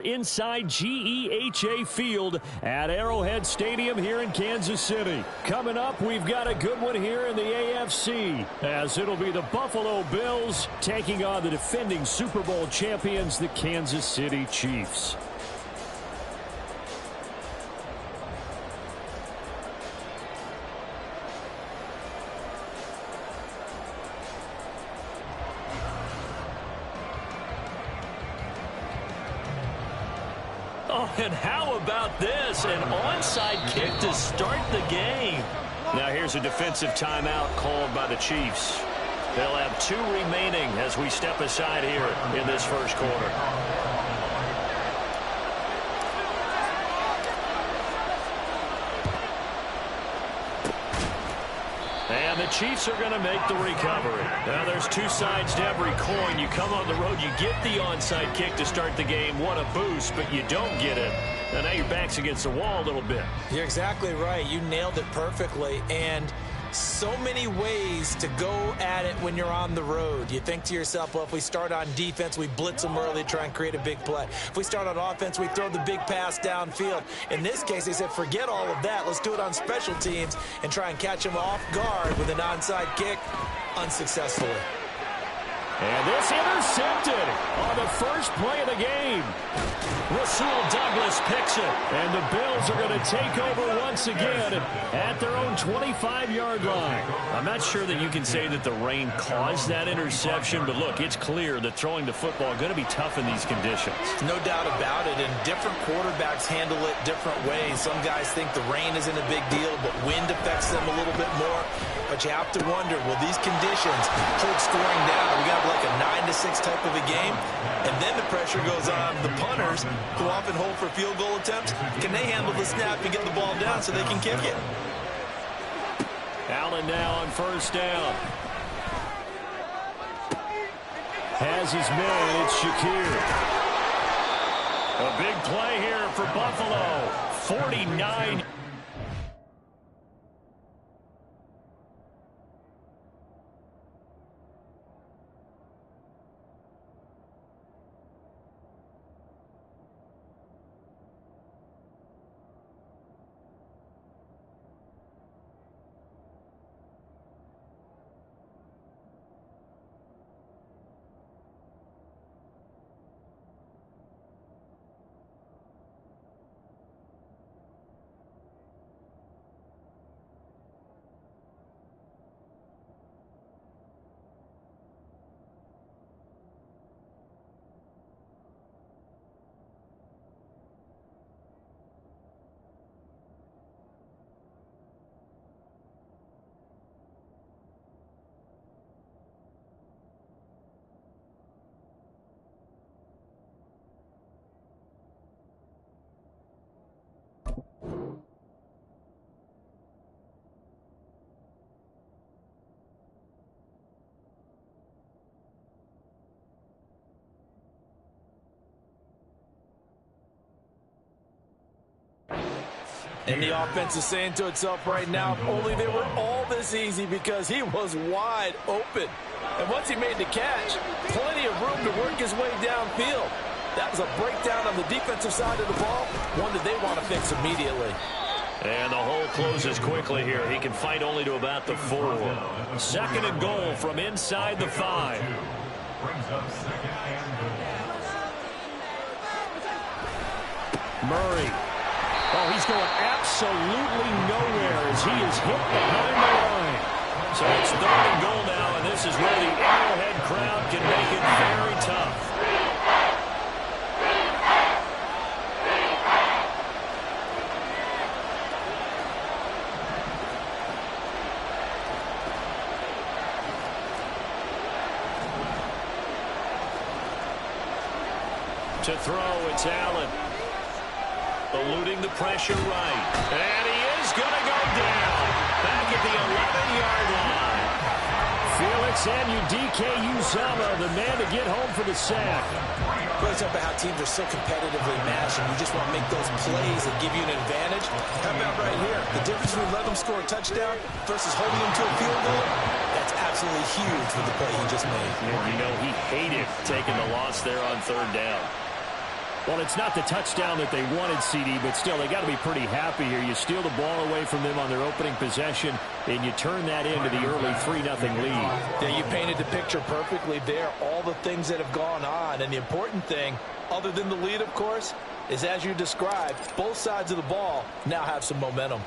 Inside GEHA Field at Arrowhead Stadium here in Kansas City. Coming up, we've got a good one here in the AFC, as it'll be the Buffalo Bills taking on the defending Super Bowl champions, the Kansas City Chiefs. Oh, and how about this? An onside kick to start the game. Now here's a defensive timeout called by the Chiefs. They'll have 2 remaining as we step aside here in this first quarter. And the Chiefs are going to make the recovery. Now, there's 2 sides to every coin. You come on the road, you get the onside kick to start the game. What a boost, but you don't get it. And now your back's against the wall a little bit. You're exactly right. You nailed it perfectly. And so many ways to go at it when you're on the road. You think to yourself, well, if we start on defense, we blitz them early, try and create a big play. If we start on offense, we throw the big pass downfield. In this case, they said, forget all of that. Let's do it on special teams and try and catch them off guard with an onside kick unsuccessfully. And this intercepted on the first play of the game. Rasul Douglas picks it. And the Bills are going to take over once again at their own 25-yard line. I'm not sure that you can say that the rain caused that interception, but look, it's clear that throwing the football is going to be tough in these conditions. No doubt about it, and different quarterbacks handle it different ways. Some guys think the rain isn't a big deal, but wind affects them a little bit more. But you have to wonder, will these conditions hold scoring down? We got like a 9-6 type of a game, and then the pressure goes on the punters, who often hold for field goal attempts. Can they handle the snap and get the ball down so they can kick it? Allen now on first down. Has his man, it's Shakir. A big play here for Buffalo. 49. And the offense is saying to itself right now, only they were all this easy because he was wide open. And once he made the catch, plenty of room to work his way downfield. That was a breakdown on the defensive side of the ball, one that they want to fix immediately. And the hole closes quickly here. He can fight only to about the 4. Second and goal from inside the 5. Murray. Oh, he's going absolutely nowhere as he is hit behind the line. So it's 3rd and goal now, and this is where the Arrowhead crowd can make it very tough. To throw, it's Allen. Eluding the pressure right. And he is going to go down. Back at the 11-yard line. Felix Anudike-Uzomah, the man to get home for the sack. Really talk about how teams are so competitively matched, and you just want to make those plays that give you an advantage. How about right here? The difference between letting them score a touchdown versus holding them to a field goal, that's absolutely huge with the play he just made. And you know, he hated taking the loss there on 3rd down. Well, it's not the touchdown that they wanted, CD, but still, they got to be pretty happy here. You steal the ball away from them on their opening possession, and you turn that into the early 3-0 lead. Yeah, you painted the picture perfectly there, all the things that have gone on. And the important thing, other than the lead, of course, is as you described, both sides of the ball now have some momentum.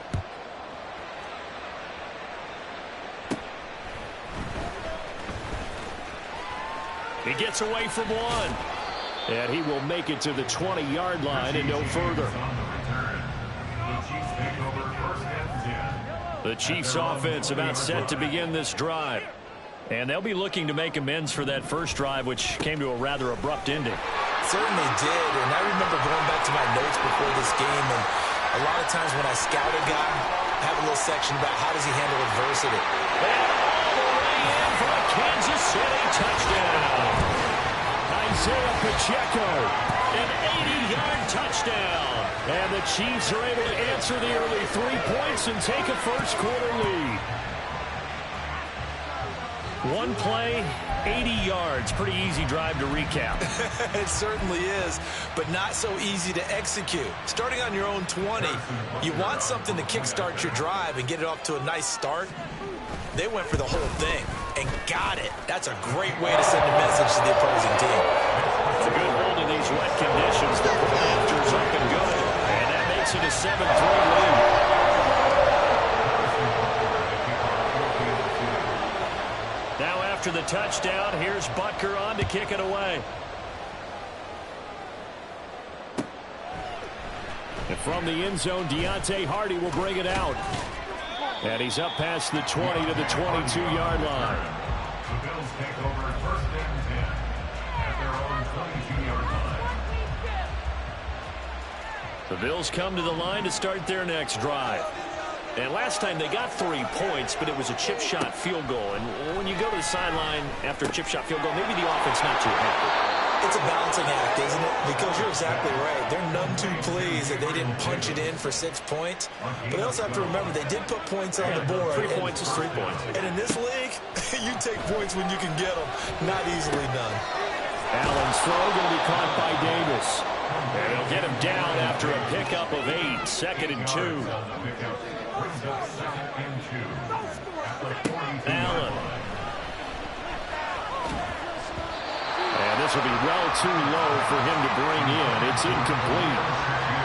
He gets away from one. And he will make it to the 20-yard line and no further. The Chiefs offense about set to begin this drive. And they'll be looking to make amends for that first drive, which came to a rather abrupt ending. Certainly did. And I remember going back to my notes before this game, and a lot of times when I scout a guy, I have a little section about how does he handle adversity. And all the way in for a Kansas City touchdown. Isaiah Pacheco, an 80-yard touchdown. And the Chiefs are able to answer the early 3 points and take a first-quarter lead. One play, 80 yards. Pretty easy drive to recap. It certainly is, but not so easy to execute. Starting on your own 20, you want something to kickstart your drive and get it off to a nice start. They went for the whole thing and got it. That's a great way to send a message to the opposing team. It's a good hold in these wet conditions. The point after's up and good. And that makes it a 7-3 lead. Now after the touchdown, here's Butker on to kick it away. And from the end zone, Deontay Hardy will bring it out. And he's up past the 20 to the 22-yard line. The Bills take over first and 10 at their own 22-yard line. The Bills come to the line to start their next drive. And last time they got 3 points, but it was a chip shot field goal. And when you go to the sideline after a chip shot field goal, maybe the offense not too happy. It's a balancing act, isn't it? Because you're exactly right. They're none too pleased that they didn't punch it in for 6 points. But they also have to remember they did put points on the board. 3 points is 3 points. And in this league, you take points when you can get them. Not easily done. Allen's throw going to be caught by Davis. And he'll get him down after a pickup of 8. 2nd and 2. Allen. And this will be well too low for him to bring in. It's incomplete.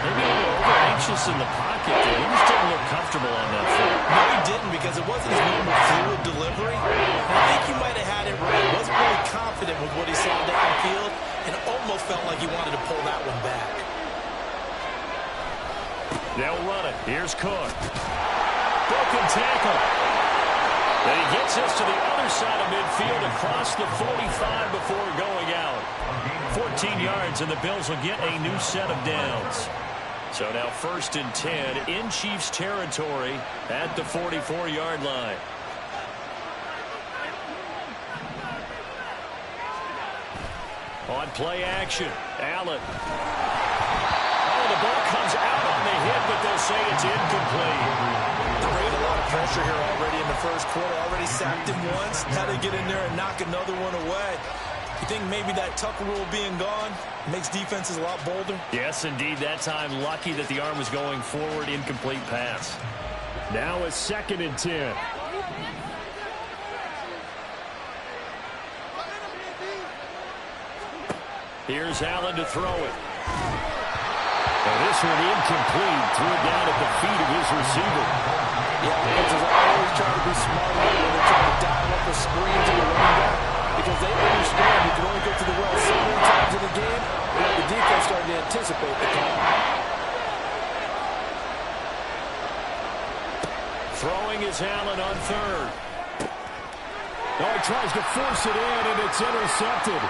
Maybe a little over-anxious in the pocket there. He just didn't look comfortable on that throw. No, he didn't, because it wasn't his normal fluid delivery. I think he might have had it right. He wasn't really confident with what he saw downfield and almost felt like he wanted to pull that one back. They'll run it. Here's Cook. Broken tackle. And he gets us to the other side of midfield across the 45 before going out. 14 yards, and the Bills will get a new set of downs. So now 1st and 10 in Chiefs territory at the 44-yard line. On play action, Allen. Oh, the ball comes out on the hit, but they'll say it's incomplete. Create a lot of pressure here already in the first quarter. Already sacked him once. Now they get in there and knock another one away. You think maybe that Tucker rule being gone makes defenses a lot bolder? Yes, indeed. That time, lucky that the arm was going forward. Incomplete pass. Now a 2nd and 10. Here's Allen to throw it. And this one incomplete. Threw it down at the feet of his receiver. Yeah, defenses are always trying to be smart when they're trying to dial up a screen to the running back, because they understand you can only get to the well so many times in the game, and the defense starting to anticipate the call. Throwing is Allen on 3rd. Oh, he tries to force it in, and it's intercepted.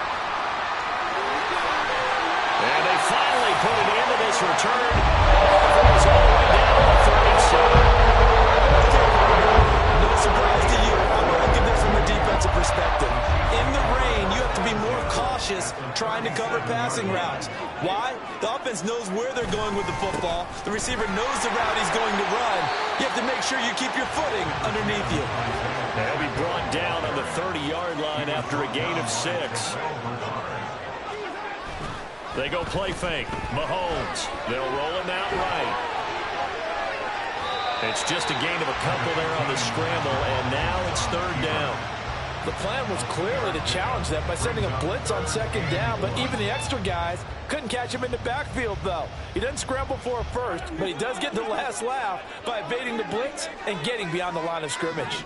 And they finally put it into this return. It goes all the way down to the 37. No surprise to you. I'm going to look at this from a defensive perspective. In the rain, you have to be more cautious trying to cover passing routes. Why? The offense knows where they're going with the football. The receiver knows the route he's going to run. You have to make sure you keep your footing underneath you. They'll be brought down on the 30-yard line after a gain of 6. They go play fake. Mahomes. They'll roll him out right. It's just a gain of a couple there on the scramble, and now it's third down. The plan was clearly to challenge them by sending a blitz on second down, but even the extra guys couldn't catch him in the backfield, though. He doesn't scramble for a first, but he does get the last laugh by evading the blitz and getting beyond the line of scrimmage.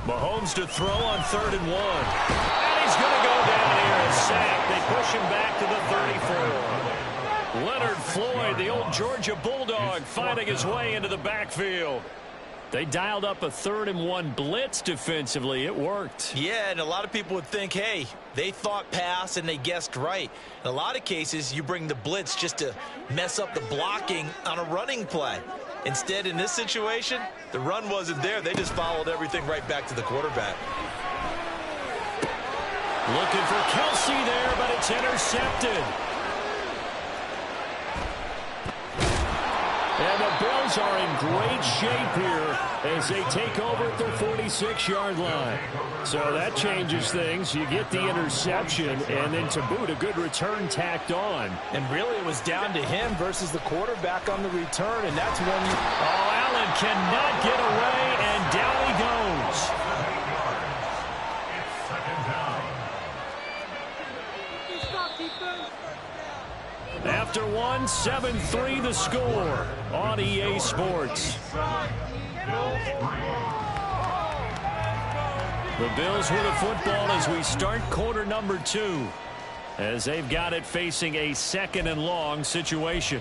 Mahomes to throw on 3rd and 1. And he's going to go down here and sack. They push him back to the 34. Leonard Floyd, the old Georgia Bulldog, finding his way into the backfield. They dialed up a 3rd and 1 blitz defensively. It worked. Yeah, and a lot of people would think, hey, they thought pass and they guessed right. In a lot of cases, you bring the blitz just to mess up the blocking on a running play. Instead, in this situation, the run wasn't there. They just followed everything right back to the quarterback. Looking for Kelsey there, but it's intercepted. And the Bills are in great shape here as they take over at their 46-yard line. So that changes things. You get the interception, and then to boot, a good return tacked on. And really, it was down to him versus the quarterback on the return, and that's when you... Oh, Allen cannot get away, and down he goes. After one, 7-3 the score on EA Sports. The Bills with the football as we start quarter number 2, as they've got it facing a 2nd and long situation.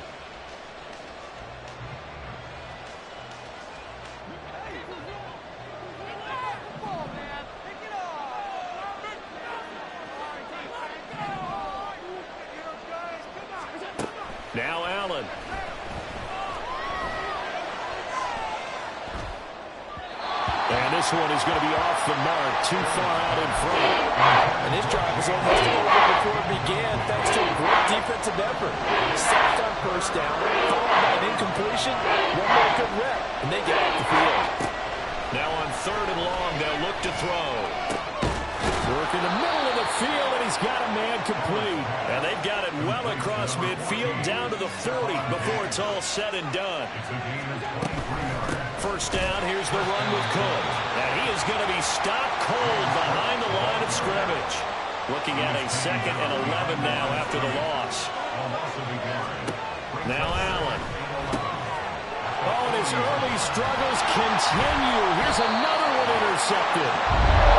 Now Allen. And this one is going to be off the mark, too far out in front. And this drive was almost over before it began, thanks to a great defensive effort. Sacked on first down, followed by an incompletion, one more good rep, and they get off the field. Now on 3rd and long, they'll look to throw. Work in the middle of the field, and he's got a man complete. And they've got it well across midfield, down to the 40 before it's all said and done. First down, here's the run with Cook. And he is going to be stopped cold behind the line of scrimmage. Looking at a 2nd and 11 now after the loss. Now Allen. Oh, and his early struggles continue. Here's another one intercepted.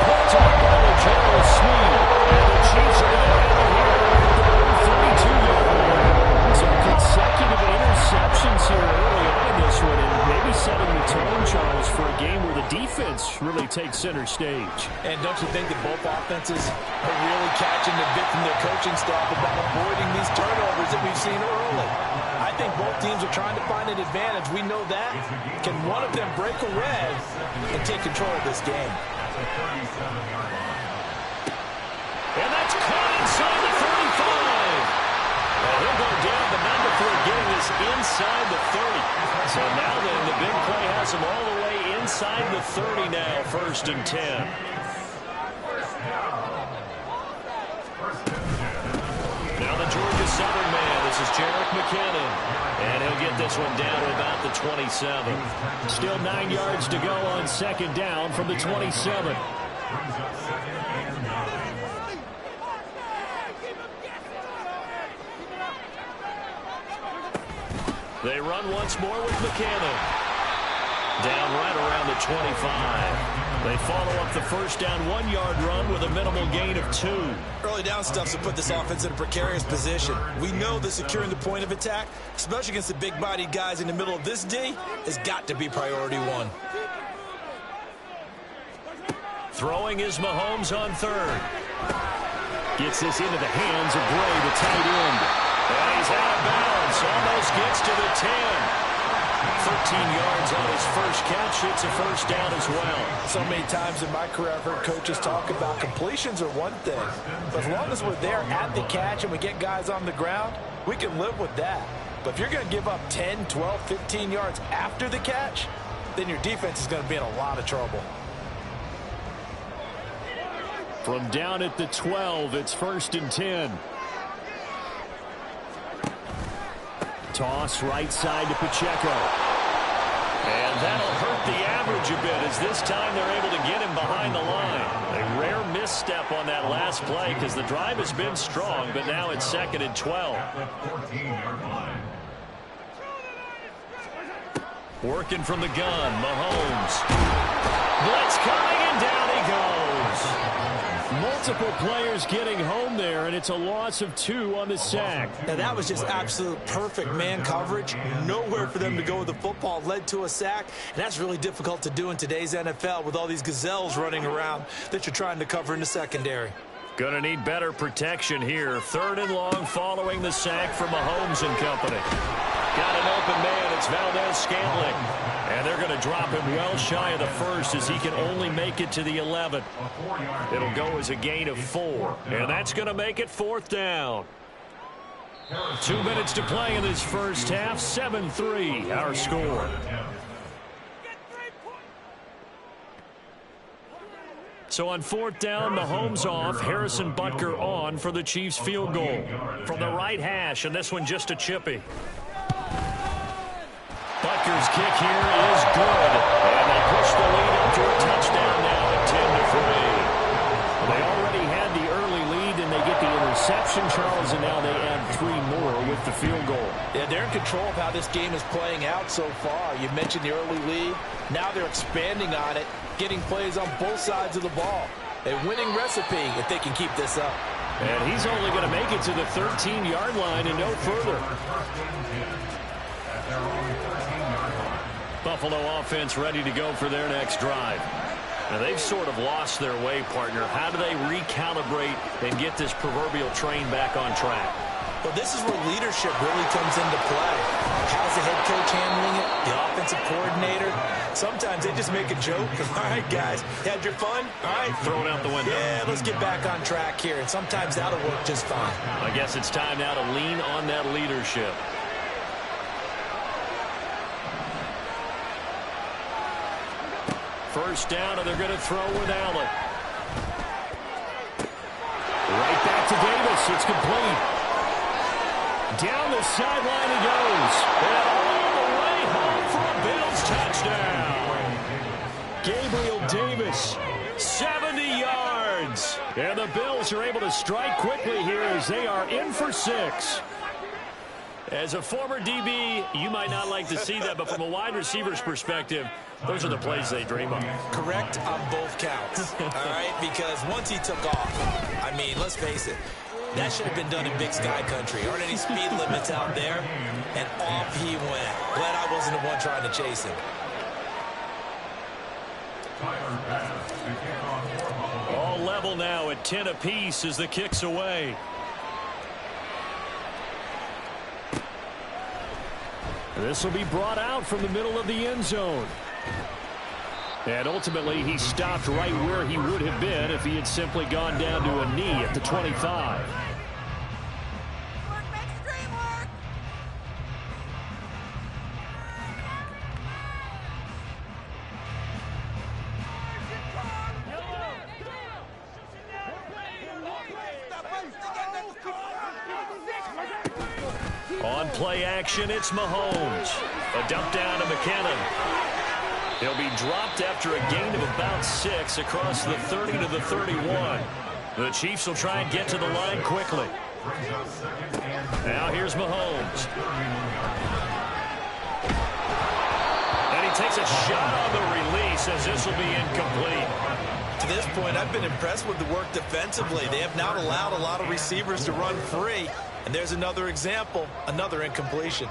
Picked up by the Gerald Sneed. And the Chiefs are going to have it here at the 32-yard line. Some consecutive interceptions here early on in this one, and maybe setting the tone, Charles, for a game where the defense really takes center stage. And don't you think that both offenses are really catching the bit from their coaching staff about avoiding these turnovers that we've seen early? I think both teams are trying to find an advantage. We know that. Can one of them break away and take control of this game? And that's caught inside the 35. And he'll go down, but not before getting this inside the 30. So now then, the big play has him all the way inside the 30 now, 1st and 10. Now the Georgia Southern man, this is Jerick McKinnon. And he'll get this one down to about the 27. Still 9 yards to go on 2nd down from the 27. They run once more with McKinnon. Down right around the 25. They follow up the first down 1-yard run with a minimal gain of 2. Early down stuff to put this offense in a precarious position. We know that securing the point of attack, especially against the big-bodied guys in the middle of this D, has got to be priority 1. Throwing is Mahomes on 3rd. Gets this into the hands of Bray, the tight end. And he's out of bounds. Almost gets to the 10. 13 yards on his first catch. It's a first down as well. So many times in my career I've heard coaches talk about completions are one thing. But as long as we're there at the catch and we get guys on the ground, we can live with that. But if you're going to give up 10, 12, 15 yards after the catch, then your defense is going to be in a lot of trouble. From down at the 12, it's 1st and 10. Toss right side to Pacheco. And that'll hurt the average a bit, as this time they're able to get him behind the line. A rare misstep on that last play because the drive has been strong, but now it's 2nd and 12. Working from the gun, Mahomes. Blitz coming, and down he goes. Multiple players getting home there, and it's a loss of 2 on the sack. Now, that was just absolute perfect man coverage. Nowhere for them to go with the football. Led to a sack, and that's really difficult to do in today's NFL with all these gazelles running around that you're trying to cover in the secondary. Going to need better protection here. 3rd and long following the sack from Mahomes and company. Got an open man. It's Valdez-Scantling. And they're going to drop him well shy of the 1st as he can only make it to the 11. It'll go as a gain of 4. And that's going to make it 4th down. 2 minutes to play in this first half. 7-3 our score. So on 4th down, Mahomes off, Harrison Butker on for the Chiefs field goal. From the right hash, and this one just a chippy. Butker's kick here is good. And they push the lead up to a touchdown now at 10-3. They already had the early lead, and they get the interception, Charles, and now they add 3 more with the field goal. Yeah, they're in control of how this game is playing out so far. You mentioned the early lead. Now they're expanding on it, getting plays on both sides of the ball. A winning recipe if they can keep this up. And he's only going to make it to the 13-yard line and no further. Buffalo offense ready to go for their next drive. Now they've sort of lost their way, partner. How do they recalibrate and get this proverbial train back on track? Well, this is where leadership really comes into play. How's the head coach handling it? The offensive coordinator? Sometimes they just make a joke. All right, guys, had your fun? All right. Throw it out the window. Yeah, let's get back on track here. And sometimes that'll work just fine. I guess it's time now to lean on that leadership. First down, and they're going to throw with Allen. Right back to Davis. It's complete. Down the sideline he goes. And all the way home for a Bills touchdown. Gabriel Davis, 70 yards. And the Bills are able to strike quickly here as they are in for 6. As a former DB, you might not like to see that, but from a wide receiver's perspective, those are the plays they dream of. Correct on both counts, all right? Because once he took off, I mean, let's face it, that should have been done in Big Sky country. Aren't any speed limits out there? And off he went. Glad I wasn't the one trying to chase him. All level now at 10 apiece as the kick's away. This will be brought out from the middle of the end zone. And ultimately, he stopped right where he would have been if he had simply gone down to a knee at the 25. On play action, it's Mahomes. A dump down to McKinnon. He'll be dropped after a gain of about 6 across the 30 to the 31. The Chiefs will try and get to the line quickly. Now here's Mahomes. And he takes a shot on the release as this will be incomplete. To this point, I've been impressed with the work defensively. They have not allowed a lot of receivers to run free. And there's another example, another incompletion.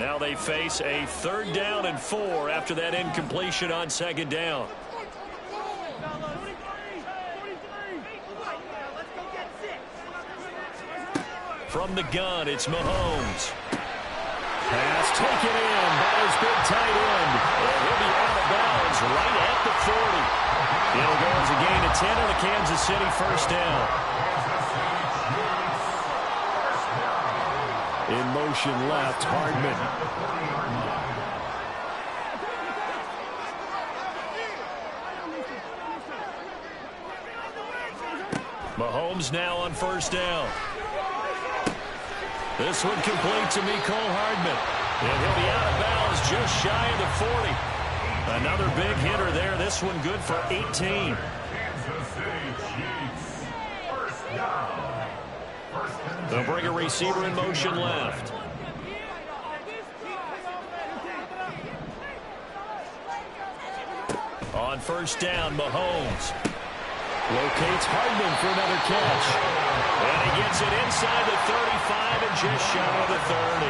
Now they face a 3rd down and 4 after that incompletion on 2nd down. From the gun, it's Mahomes. Pass taken in by his big tight end. And he'll be out of bounds right at the 40. It'll go as a gain of 10 on the Kansas City 1st down. In motion left, Hardman. Mahomes now on first down. This one complete to Mecole Hardman. And he'll be out of bounds just shy of the 40. Another big hitter there. This one good for 18. Kansas City Chiefs. First down. They'll bring a receiver in motion left. On first down, Mahomes locates Hardman for another catch. And he gets it inside the 35 and just shy of the 30.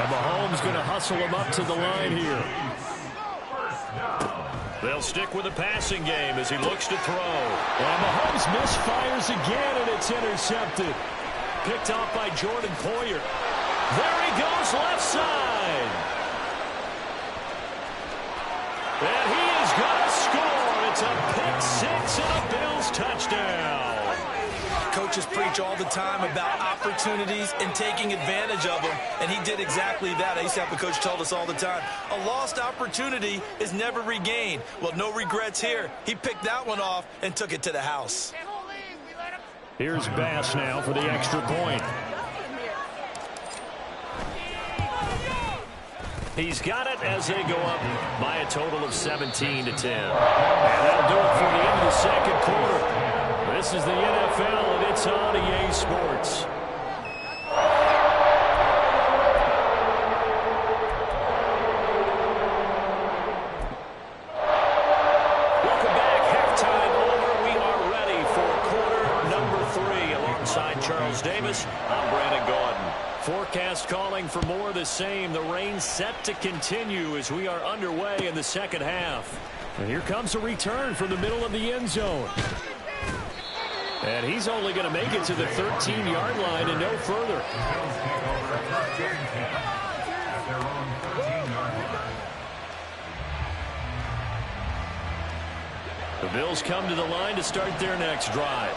And Mahomes going to hustle him up to the line here. They'll stick with the passing game as he looks to throw. And Mahomes misfires again, and it's intercepted. Picked off by Jordan Poyer. There he goes, left side. And he is going to score. It's a pick six and a Bills touchdown. Coaches preach all the time about opportunities and taking advantage of them, and he did exactly that. I used to have a coach tell us all the time, a lost opportunity is never regained. Well, no regrets here. He picked that one off and took it to the house. Here's Bass now for the extra point. He's got it as they go up by a total of 17-10. And that'll do it for the end of the second quarter. This is the NFL, and it's on EA Sports. Welcome back. Halftime over. We are ready for quarter number 3. Alongside Charles Davis, I'm Brandon Gaudin. Forecast calling for more of the same. The rain set to continue as we are underway in the second half. And here comes a return from the middle of the end zone. And he's only going to make it to the 13-yard line and no further. The Bills come to the line to start their next drive.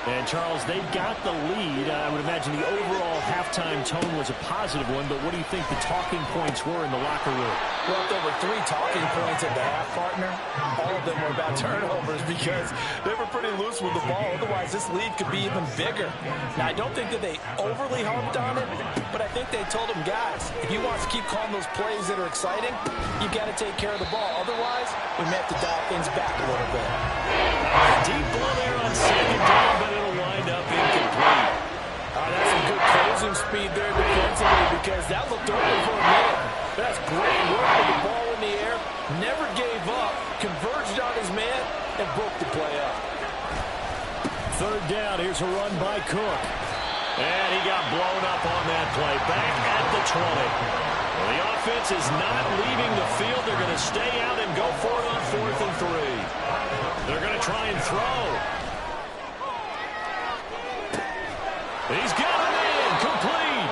And, Charles, they've got the lead. I would imagine the overall halftime tone was a positive one, but what do you think the talking points were in the locker room? Well, there were 3 talking points at the half, partner. All of them were about turnovers because they were pretty loose with the ball. Otherwise, this lead could be even bigger. Now, I don't think that they overly harped on it, but I think they told them, guys, if you want to keep calling those plays that are exciting, you've got to take care of the ball. Otherwise, we may have to dial things back a little bit. Deep ball there on second down, but it'll wind up incomplete. That's some good closing speed there defensively because that looked open for a minute. That's great work with the ball in the air. Never gave up, converged on his man, and broke the play up. Third down, here's a run by Cook. And he got blown up on that play. Back at the 20. Well, the offense is not leaving the field. They're going to stay out and go for it on 4th and 3. They're going to try and throw. He's got it in. Complete.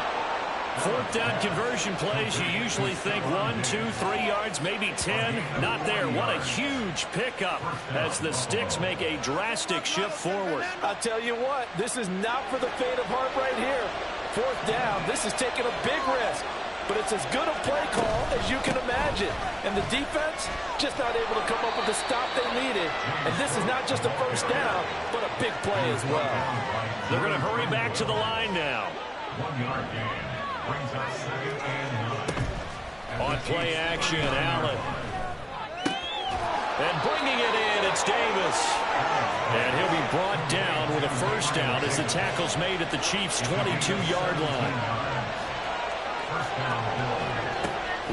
4th down conversion plays. You usually think 1, 2, 3 yards, maybe 10. Not there. What a huge pickup as the Sticks make a drastic shift forward. I'll tell you what, this is not for the faint of heart right here. 4th down, this is taking a big risk. But it's as good a play call as you can imagine. And the defense just not able to come up with the stop they needed. And this is not just a first down, but a big play as well. They're going to hurry back to the line now. 1-yard gain. Brings us 2nd and 9. On play action, Allen. And bringing it in, it's Davis. And he'll be brought down with a first down as the tackle's made at the Chiefs' 22-yard line.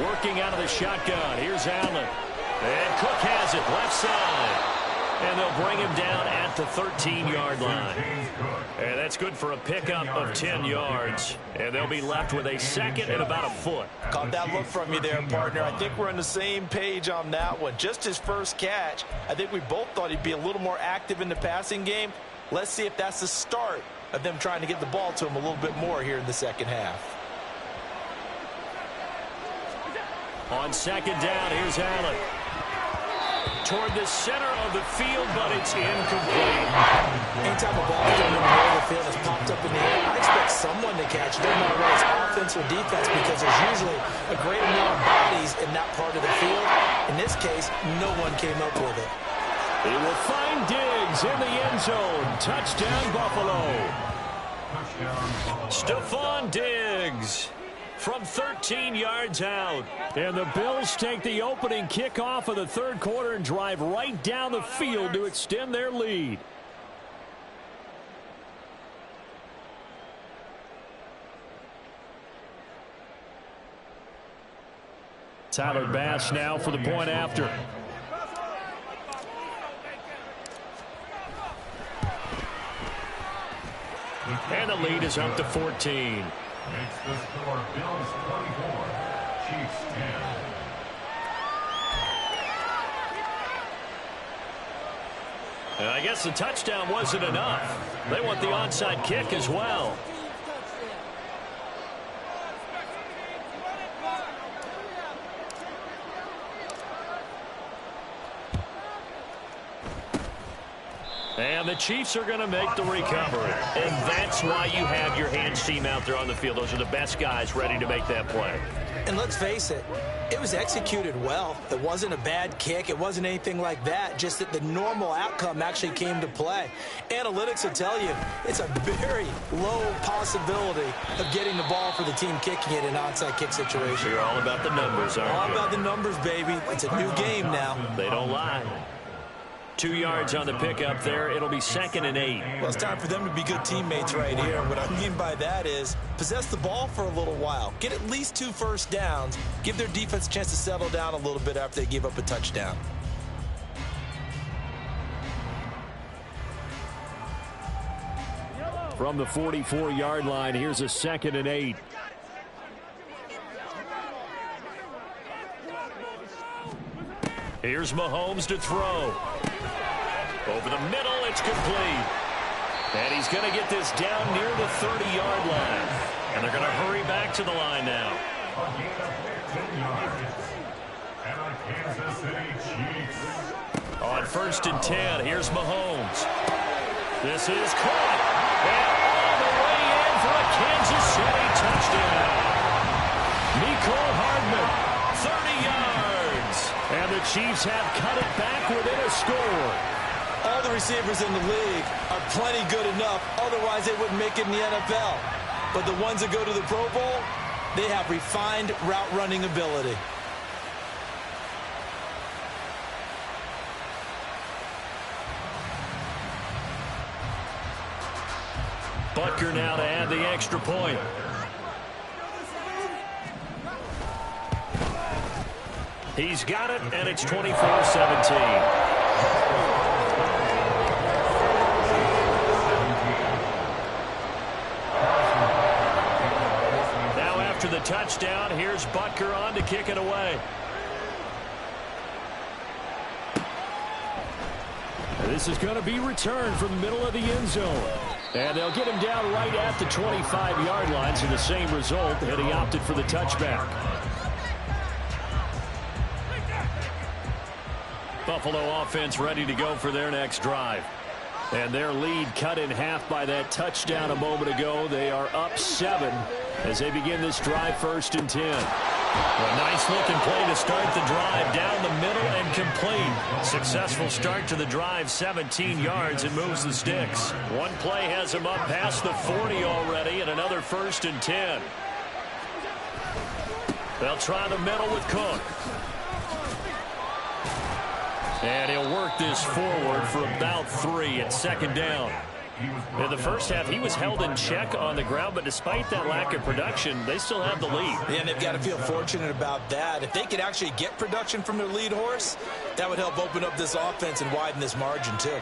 Working out of the shotgun. Here's Allen. And Cook has it left side. And they'll bring him down at the 13-yard line. And that's good for a pickup of 10 yards. And they'll be left with a second and about a foot. Caught that look from you there, partner. I think we're on the same page on that one. Just his first catch. I think we both thought he'd be a little more active in the passing game. Let's see if that's the start of them trying to get the ball to him a little bit more here in the second half. On second down, here's Allen. Toward the center of the field, but it's incomplete. Anytime a ball thrown in the middle of the field has popped up in the air, I expect someone to catch it. Doesn't matter whether it's offense or defense because there's usually a great amount of bodies in that part of the field. In this case, no one came up with it. He will find Diggs in the end zone. Touchdown, Buffalo. Stephon Diggs from 13 yards out. And the Bills take the opening kickoff of the third quarter and drive right down the field to extend their lead. Tyler Bass now for the point after. And the lead is up to 14. Makes the score Bills 24, Chiefs 10. And I guess the touchdown wasn't enough. They want the onside kick as well. And the Chiefs are going to make the recovery. And that's why you have your hands team out there on the field. Those are the best guys ready to make that play. And let's face it, it was executed well. It wasn't a bad kick. It wasn't anything like that. Just that the normal outcome actually came to play. Analytics will tell you it's a very low possibility of getting the ball for the team kicking it in an onside kick situation. You're all about the numbers, aren't you? All about the numbers, baby. It's a new game now. They don't lie. 2 yards on the pickup there. It'll be 2nd and 8. Well, it's time for them to be good teammates right here. What I mean by that is possess the ball for a little while. Get at least 2 first downs. Give their defense a chance to settle down a little bit after they give up a touchdown. From the 44-yard line, here's a 2nd and 8. Here's Mahomes to throw. Over the middle, it's complete. And he's going to get this down near the 30-yard line. And they're going to hurry back to the line now. A gain of 15 yards. And the Kansas City Chiefs. On 1st and 10, here's Mahomes. This is caught. And all the way in for a Kansas City touchdown. Mecole Hardman, 30 yards. And the Chiefs have cut it back within a score. All the receivers in the league are plenty good enough. Otherwise, they wouldn't make it in the NFL. But the ones that go to the Pro Bowl, they have refined route running ability. Butker now to add the extra point. He's got it, and it's 24-17. After the touchdown, here's Butker on to kick it away. This is going to be returned from the middle of the end zone. And they'll get him down right at the 25-yard line, so the same result, and he opted for the touchback. Buffalo offense ready to go for their next drive. And their lead cut in half by that touchdown a moment ago. They are up 7 as they begin this drive 1st and 10. A nice-looking play to start the drive down the middle and complete. Successful start to the drive, 17 yards, and moves the sticks. One play has him up past the 40 already, and another 1st and 10. They'll try the middle with Cook. And he'll work this forward for about 3 at 2nd down. In the first half, he was held in check on the ground, but despite that lack of production, they still have the lead. Yeah, and they've got to feel fortunate about that. If they could actually get production from their lead horse, that would help open up this offense and widen this margin, too.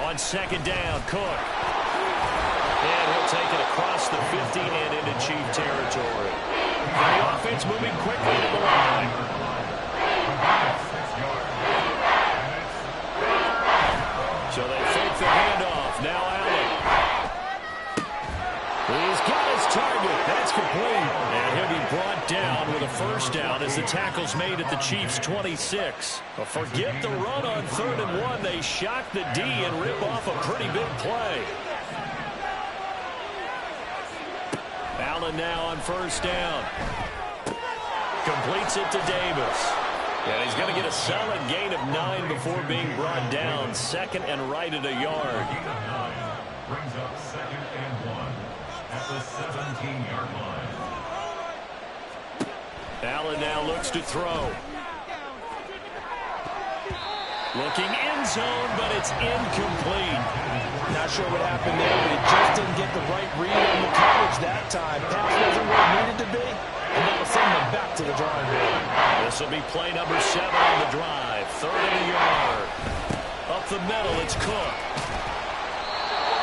On 2nd down, Cook. And he'll take it across the 50 and into Chief territory. And the offense moving quickly to the line. So they fake the handoff. Now Allen. He's got his target. That's complete. And he'll be brought down with a 1st down as the tackle's made at the Chiefs' 26. But forget the run on 3rd and 1. They shock the D and rip off a pretty big play. Allen now on 1st down. Completes it to Davis. And he's going to get a solid gain of 9 before being brought down. Second and right at a yard. Brings up 2nd and 1 at the 17-yard line. Allen now looks to throw. Looking end zone, but it's incomplete. Not sure what happened there, but he just didn't get the right read on the coverage that time. Pass wasn't where it needed to be, and that'll send them back to the drawing board. This will be play number 7 on the drive. 3rd and a yard. Up the middle, it's Cook.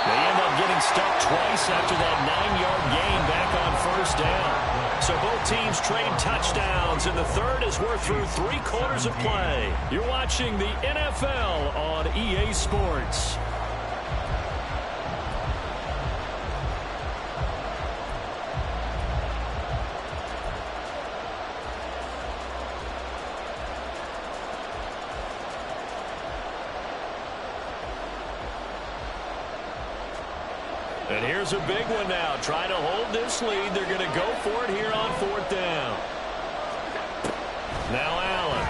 They end up getting stuck twice after that 9-yard gain back on 1st down. So both teams trade touchdowns, and the third as we're through 3 quarters of play. You're watching the NFL on EA Sports. And here's a big one now. Trying to hold this lead. They're going to go for it here on 4th down. Now Allen.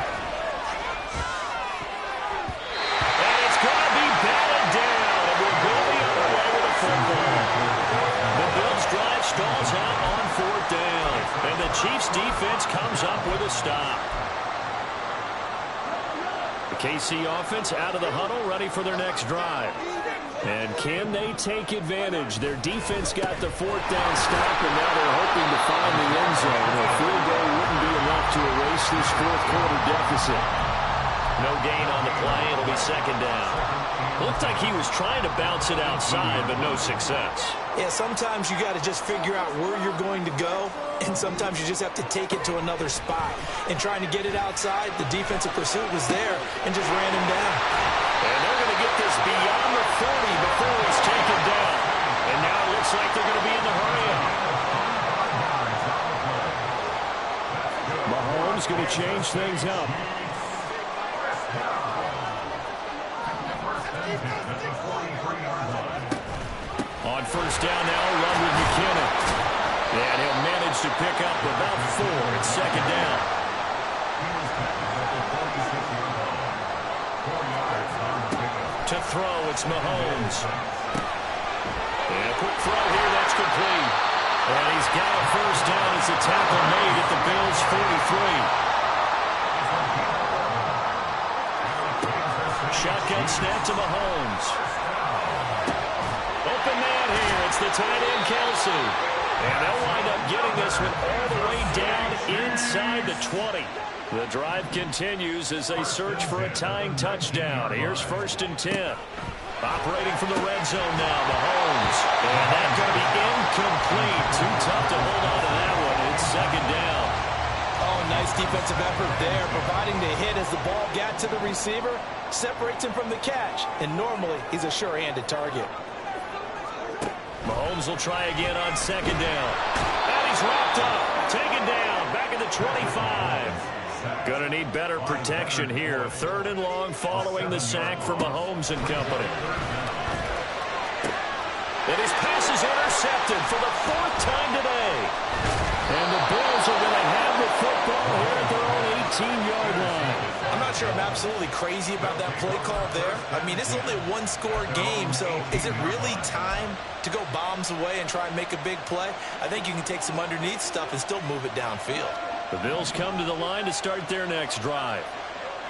And it's going to be batted down. And we'll go the other way with the football. The Bills drive stalls out on 4th down. And the Chiefs defense comes up with a stop. The KC offense out of the huddle, ready for their next drive. And can they take advantage? Their defense got the 4th down stop, and now they're hoping to find the end zone. A field goal wouldn't be enough to erase this 4th quarter deficit. No gain on the play. It'll be 2nd down. Looked like he was trying to bounce it outside, but no success. Yeah, sometimes you got to just figure out where you're going to go, and sometimes you just have to take it to another spot. And trying to get it outside, the defensive pursuit was there and just ran him down. And they're going to get this beyond the 40 before he's taken down. And now it looks like they're going to be in the hurry-up. Mahomes going to change things up. On 1st down now, run with McKinnon. And he'll manage to pick up about 4. It's 2nd down. To throw, it's Mahomes. And a quick throw here, that's complete. And he's got a 1st down as a tackle made at the Bills' 43. Shotgun snap to Mahomes. Open man here, it's the tight end Kelsey. And they'll wind up getting this one all the way down inside the 20. The drive continues as they search for a tying touchdown. Here's 1st and 10. Operating from the red zone now, Mahomes. And that's going to be incomplete. Too tough to hold on to that one. It's 2nd down. Oh, nice defensive effort there, providing the hit as the ball got to the receiver, separates him from the catch, and normally he's a sure-handed target. Mahomes will try again on 2nd down. And he's wrapped up. Taken down. Back at the 25. Going to need better protection here. 3rd and long following the sack for Mahomes and company. And his pass is intercepted for the 4th time today. And the Bills are going to have the football here at their own 18-yard line. I'm not sure I'm absolutely crazy about that play call there. I mean, it's only a 1-score game, so is it really time to go bombs away and try and make a big play? I think you can take some underneath stuff and still move it downfield. The Bills come to the line to start their next drive.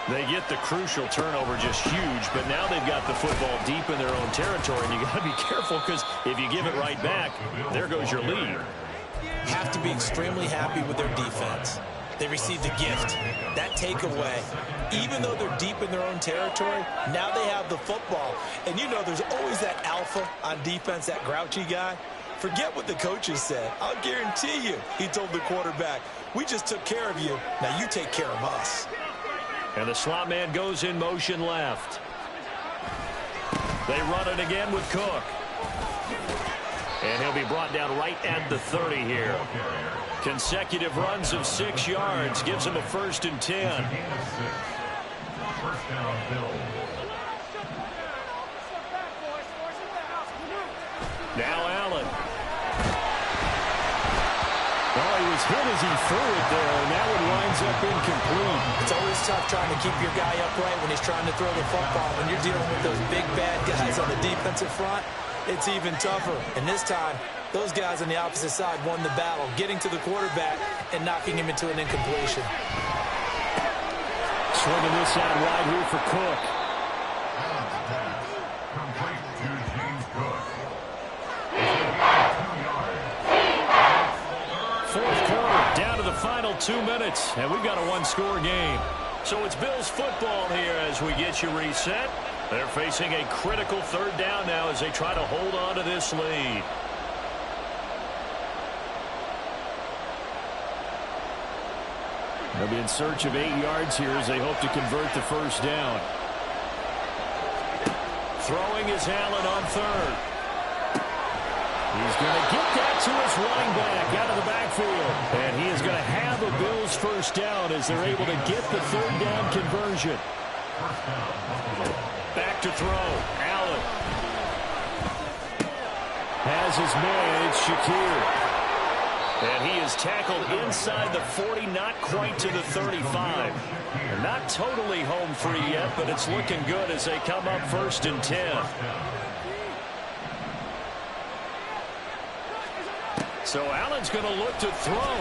They get the crucial turnover, just huge, but now they've got the football deep in their own territory, and you got to be careful because if you give it right back, there goes your lead. Have to be extremely happy with their defense. They received a gift. That takeaway, even though they're deep in their own territory, now they have the football. And you know there's always that alpha on defense, that grouchy guy. Forget what the coaches said. I'll guarantee you, he told the quarterback, we just took care of you. Now you take care of us. And the slot man goes in motion left. They run it again with Cook. And he'll be brought down right at the 30 here. Consecutive runs of 6 yards gives him a 1st and 10. 1st down, Bills. Now Allen. Oh, he was was hit as he threw it there, and that one winds up incomplete. It's always tough trying to keep your guy upright when he's trying to throw the football. When you're dealing with those big, bad guys on the defensive front, it's even tougher. And this time, those guys on the opposite side won the battle, getting to the quarterback and knocking him into an incompletion. Swinging this out wide here for Cook. Complete to James Cook. Fourth quarter, down to the final 2 minutes, and we've got a one-score game. So it's Bills football here as we get you reset. They're facing a critical third down now as they try to hold on to this lead. They'll be in search of 8 yards here as they hope to convert the first down. Throwing is Allen on third. He's going to get that to his running back out of the backfield. And he is going to have a Bills first down as they're able to get the third down conversion. Back to throw. Allen. Has his man. It's Shakir. And he is tackled inside the 40, not quite to the 35. Not totally home free yet, but it's looking good as they come up 1st and 10. So Allen's going to look to throw.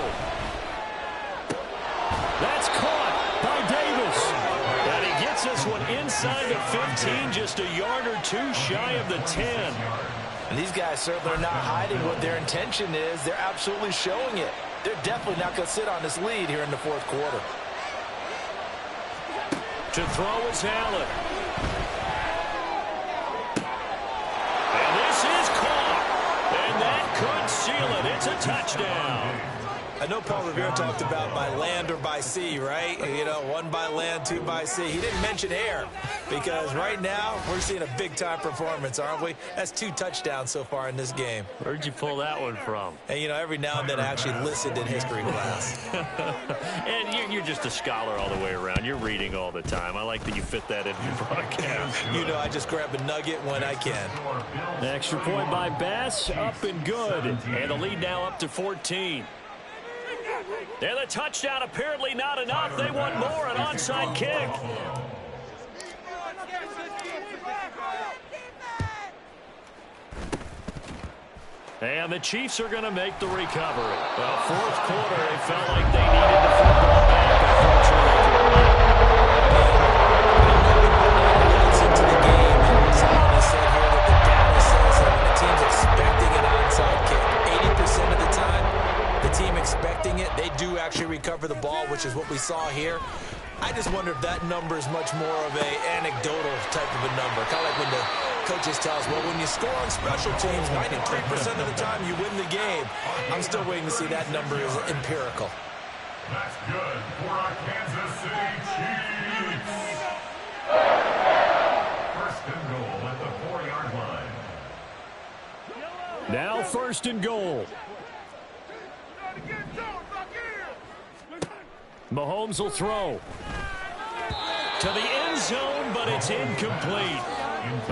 That's caught by Davis. And he gets this one inside the 15, just a yard or two shy of the 10. And these guys certainly are not hiding what their intention is. They're absolutely showing it. They're definitely not going to sit on this lead here in the fourth quarter. To throw is Allen. And this is caught. And that could seal it. It's a touchdown. I know Paul Revere talked about by land or by sea, right? You know, 1 by land, 2 by sea. He didn't mention air because right now we're seeing a big-time performance, aren't we? That's 2 touchdowns so far in this game. Where'd you pull that one from? And, you know, every now and then I actually listened in history class. And you're just a scholar all the way around. You're reading all the time. I like that you fit that in your broadcast. You know, I just grab a nugget when I can. An extra point by Bass, up and good. And the lead now up to 14. And the touchdown apparently not enough. They want more, an onside kick. And the Chiefs are going to make the recovery. Well, fourth quarter, they felt like they needed the football back. It's into the game, and someone has said here that the data says that when the team's expecting an onside kick, 80% of the time, the team expecting it, they do actually recover the ball, which is what we saw here. I just wonder if that number is much more of an anecdotal type of a number. Kind of like when the coaches tell us, well, when you score on special teams, 93% of the time you win the game. I'm still waiting to see that number is empirical. That's good for our Kansas City Chiefs. First and goal at the 4-yard line. Now 1st and goal. Mahomes will throw To the end zone, but it's incomplete.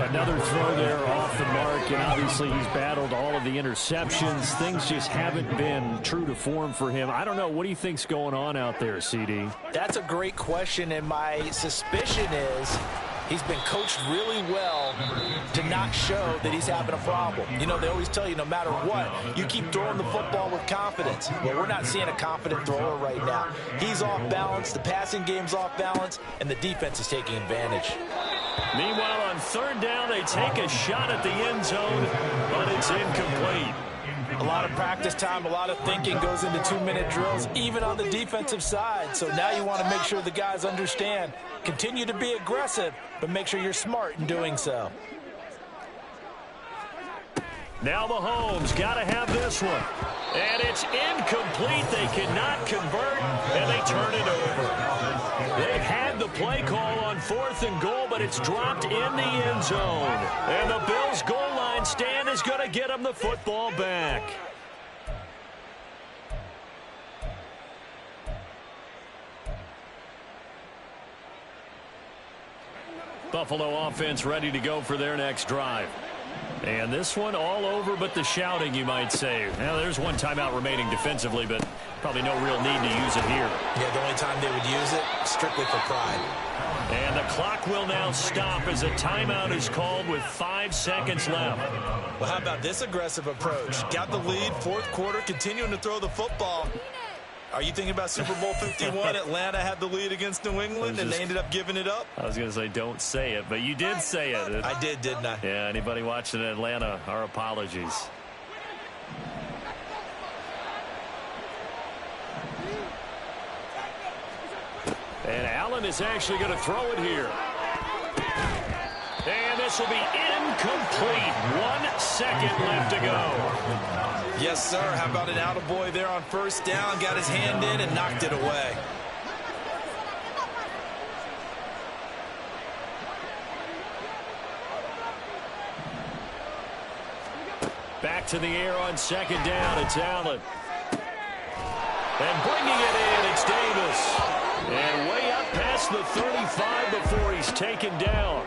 Another throw there off the mark, and obviously he's battled all of the interceptions. Things just haven't been true to form for him. I don't know. What do you think's going on out there, CD? That's a great question, and my suspicion is he's been coached really well to not show that he's having a problem. You know, they always tell you no matter what, you keep throwing the football with confidence. Well, we're not seeing a confident thrower right now. He's off balance, the passing game's off balance, and the defense is taking advantage. Meanwhile, on third down, they take a shot at the end zone, but it's incomplete. A lot of practice time, a lot of thinking goes into 2-minute drills, even on the defensive side. So now you want to make sure the guys understand. Continue to be aggressive, but make sure you're smart in doing so. Now Mahomes got to have this one. And it's incomplete. They cannot convert, and they turn it over. They've had the play call on 4th and goal, but it's dropped in the end zone. And the Bills' goal line stand is going to get them the football back. Buffalo offense ready to go for their next drive. And this one all over but the shouting, you might say. Now, there's one timeout remaining defensively, but probably no real need to use it here. Yeah, the only time they would use it, strictly for pride. And the clock will now stop as a timeout is called with 5 seconds left. Well, how about this aggressive approach? Got the lead, fourth quarter, continuing to throw the football. Are you thinking about Super Bowl 51? Atlanta had the lead against New England, and they ended up giving it up? I was going to say don't say it, but you did say it. I did, didn't I? Yeah, anybody watching Atlanta, our apologies. And Allen is actually going to throw it here. And this will be incomplete. 1 second left to go. Yes, sir. How about an attaboy there on first down? Got his hand in and knocked it away. Back to the air on second down. It's Allen. And bringing it in, it's Davis. And way up past the 35 before he's taken down.